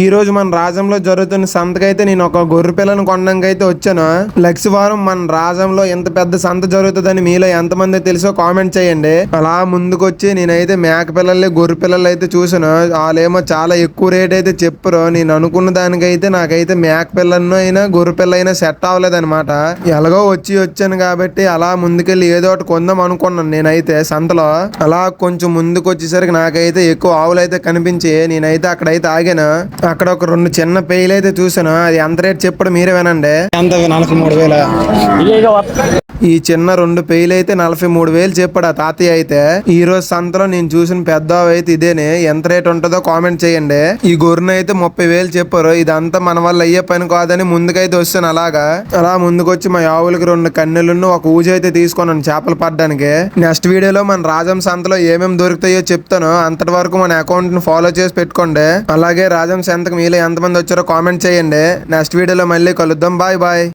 ఈ రోజు మన రాజంలో జరుగుతున్న సంతకైతే నేను ఒక గొర్రె పిల్లను కొనడానికి అయితే వచ్చాను. లక్ష్యవారం మన రాజంలో ఎంత పెద్ద సంత జరుగుతుందని మీలో ఎంతమంది తెలుసో కామెంట్ చేయండి. అలా ముందుకొచ్చి నేనైతే మేక పిల్లల్ని గొర్రె పిల్లలు అయితే చూసాను. వాళ్ళేమో చాలా ఎక్కువ రేట్ అయితే చెప్పరు. నేను అనుకున్న దానికైతే నాకైతే మేక పిల్లను అయినా గొర్రె పిల్ల అయినా సెట్ అవ్వలేదు అనమాట. ఎలాగో వచ్చాను కాబట్టి అలా ముందుకెళ్ళి ఏదో ఒకటి కొందాం అనుకున్నాను. నేనైతే సంతలో అలా కొంచెం ముందుకు వచ్చేసరికి నాకైతే ఎక్కువ ఆవులు అయితే కనిపించి నేనైతే అక్కడైతే ఆగాను. అక్కడ ఒక 2 చిన్న పేయిలు అయితే చూసాను. అది ఎంత రేట్ చెప్పడం మీరే వినండి. ఎంత 43,000. ఈ చిన్న 2 పేయిలు అయితే 43,000 చెప్పాడు ఆ తాతయ్య అయితే. ఈ రోజు సంతలో నేను చూసిన పెద్ద అయితే ఇదేనే. ఎంత రేట్ ఉంటుందో కామెంట్ చేయండి. ఈ గొర్రెను అయితే 30,000 చెప్పారు. ఇదంతా మన వల్ల అయ్యే పని కాదని ముందుకైతే వస్తాను. అలా ముందుకొచ్చి మా ఆవులకి 2 కన్నెలను ఒక ఊజి అయితే తీసుకున్నాను చేపలు పడడానికి. నెక్స్ట్ వీడియోలో మన రాజం సంతలో ఏమేమి దొరుకుతాయో చెప్తాను. అంతటి వరకు మన అకౌంట్ ని ఫాలో చేసి పెట్టుకోండి. అలాగే రాజం సంతకు మీలో ఎంతమంది వచ్చారో కామెంట్ చేయండి. నెక్స్ట్ వీడియోలో మళ్ళీ కలుద్దాం. Bye bye.